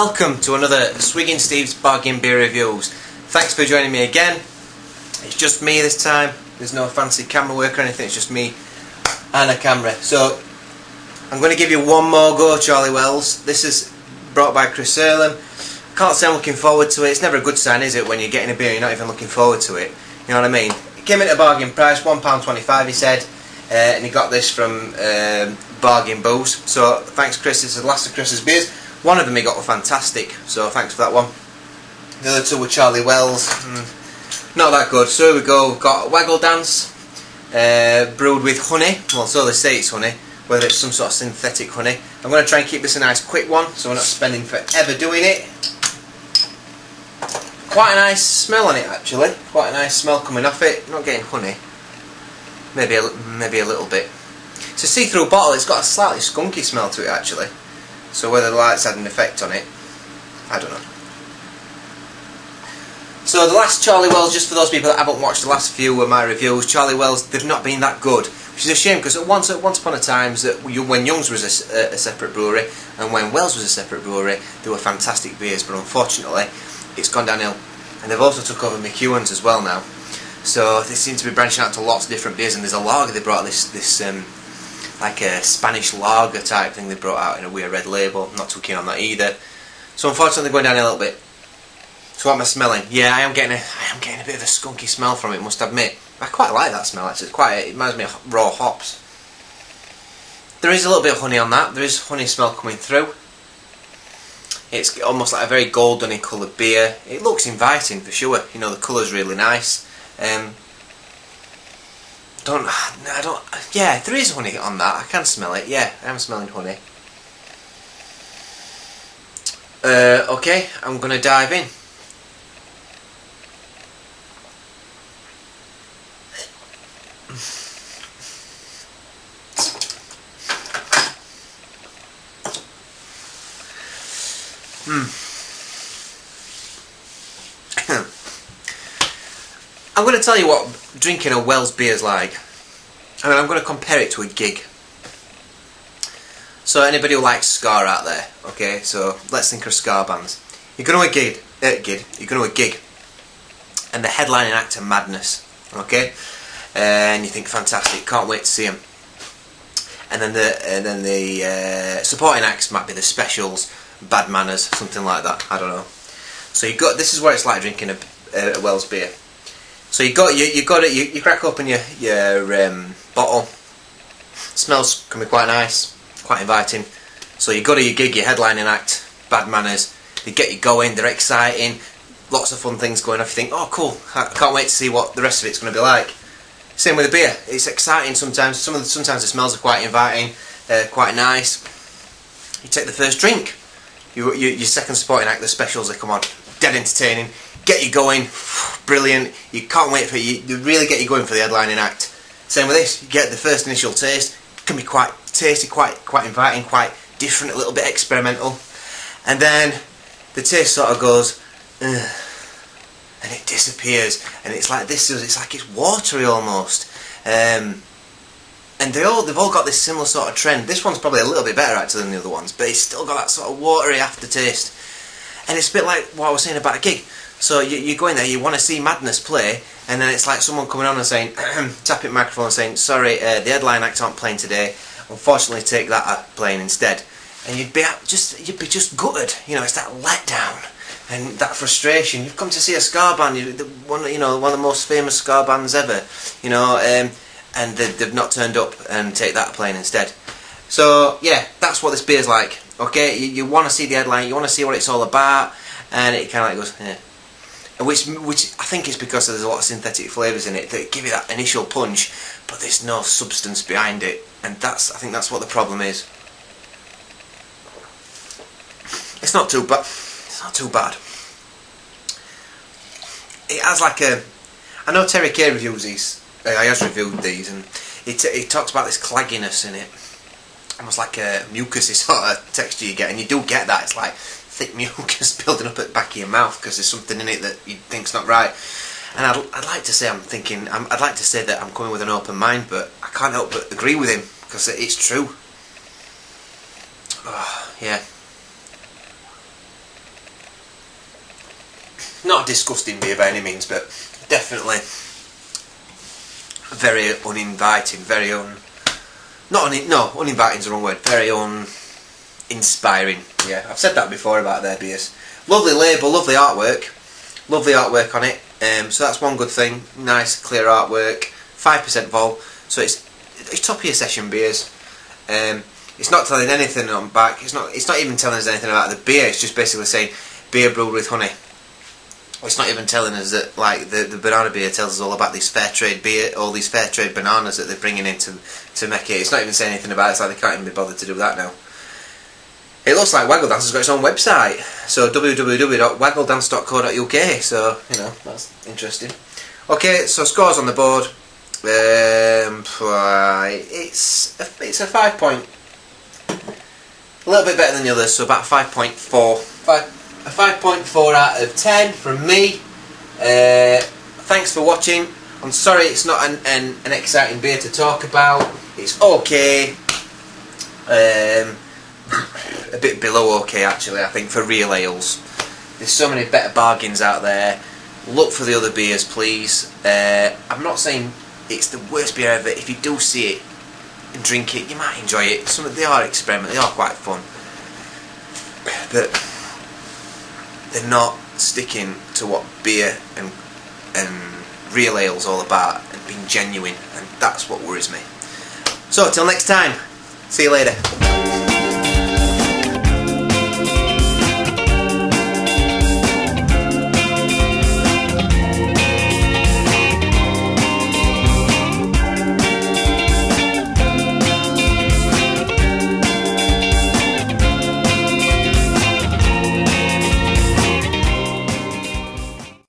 Welcome to another Swiggin Steve's Bargain Beer Reviews. Thanks for joining me again. It's just me this time. There's no fancy camera work or anything, it's just me and a camera. So I'm going to give you one more go, Charlie Wells. This is brought by Chris Earlham. Can't say I'm looking forward to it. It's never a good sign, is it, when you're getting a beer and you're not even looking forward to it. You know what I mean? It came in at a bargain price, £1.25 he said, and he got this from Bargain Booze. So thanks Chris, this is the last of Chris's beers. One of them he got were fantastic, so thanks for that one. The other two were Charlie Wells, not that good. So here we go, we've got Waggle Dance, brewed with honey. Well, so they say it's honey, whether it's some sort of synthetic honey. I'm going to try and keep this a nice quick one, so we're not spending forever doing it. Quite a nice smell on it actually, quite a nice smell coming off it. Not getting honey, maybe a little bit. It's a see-through bottle, it's got a slightly skunky smell to it actually. So whether the lights had an effect on it, I don't know. So the last Charlie Wells, just for those people that haven't watched the last few of my reviews, Charlie Wells, they've not been that good, which is a shame because once upon a time, when Young's was a separate brewery and when Wells was a separate brewery, they were fantastic beers, but unfortunately it's gone downhill. And they've also took over McEwan's as well now. So they seem to be branching out to lots of different beers, and there's a lager they brought this like a Spanish lager type thing they brought out in a weird red label. I'm not too keen on that either. So unfortunately they're going down a little bit. So what am I smelling? Yeah, I am getting a bit of a skunky smell from it, must admit. I quite like that smell actually. It reminds me of raw hops. There is a little bit of honey on that. There is honey smell coming through. It's almost like a very goldeny coloured beer. It looks inviting for sure. You know, the colour's really nice. Yeah, there is honey on that. I can smell it. Yeah, I am smelling honey. Okay, I'm going to dive in. I'm going to tell you what drinking a Wells beer is like. And I'm going to compare it to a gig. So anybody who likes ska out there, okay, so let's think of ska bands. You go to a gig, you go to a gig, and the headlining act are Madness, okay, and you think fantastic, can't wait to see them. And then the supporting acts might be the Specials, Bad Manners, something like that. I don't know. So this is what it's like drinking a Wells beer. So you crack open your bottle. Smells can be quite nice, quite inviting. So you go to your gig, your headlining act, Bad Manners. They get you going, they're exciting, lots of fun things going off. You think, oh cool, I can't wait to see what the rest of it's going to be like. Same with the beer, it's exciting sometimes. Sometimes the smells are quite inviting, quite nice. You take the first drink, your second supporting act, the Specials, they come on, dead entertaining. Get you going, brilliant. You can't wait for it. They really get you going for the headlining act. Same with this. You get the first initial taste. It can be quite tasty, quite inviting, quite different, a little bit experimental. And then the taste sort of goes, and it disappears. And it's like this. It's like it's watery almost. And they've all got this similar sort of trend. This one's probably a little bit better actually than the other ones, but it's still got that sort of watery aftertaste. And it's a bit like what I was saying about a gig. So you go in there, you want to see Madness play, and then it's like someone coming on and saying, tapping the microphone and saying, sorry, the headline acts aren't playing today, unfortunately take that playing instead. And you'd be just gutted, you know, it's that letdown and that frustration. You've come to see a ska band, one of the most famous ska bands ever, you know, and they've not turned up and take that playing instead. So yeah, that's what this beer's like. Okay, you want to see the headline, you want to see what it's all about, and it kind of like goes, yeah. Which I think is because there's a lot of synthetic flavours in it that give you that initial punch, but there's no substance behind it, and I think that's what the problem is. It's not too bad. It's not too bad. It has like I know Terry K reviews these. He has reviewed these, and he talks about this clagginess in it, almost like a mucusy sort of texture you get, and you do get that. It's like thick mucus building up at the back of your mouth because there's something in it that you think's not right. And I'd like to say I'd like to say that I'm coming with an open mind, but I can't help but agree with him because it's true. Oh, yeah. not a disgusting beer by any means, but definitely very uninviting, very uninviting is the wrong word, very uninspiring. Yeah, I've said that before about their beers. Lovely label, lovely artwork on it. So that's one good thing. Nice, clear artwork. 5% vol. So it's top of your session beers. It's not telling anything on back. It's not even telling us anything about the beer. It's just basically saying beer brewed with honey. It's not even telling us that, like, the banana beer tells us all about these fair trade beer, all these fair trade bananas that they're bringing in to make it. It's not even saying anything about it. It's like they can't even be bothered to do that now. It looks like Waggle Dance has got its own website, so www.waggledance.co.uk. So you know, that's interesting. Okay, so scores on the board. It's a 5 point, a little bit better than the others, so about 5.4. A 5.4 out of 10 from me. Thanks for watching. I'm sorry it's not an exciting beer to talk about. It's okay. A bit below okay actually, I think, for real ales. There's so many better bargains out there. Look for the other beers, please. I'm not saying it's the worst beer ever. If you do see it and drink it, you might enjoy it. They are experimental, they are quite fun, but they're not sticking to what beer and real ale's all about, and being genuine, and that's what worries me. So till next time, see you later.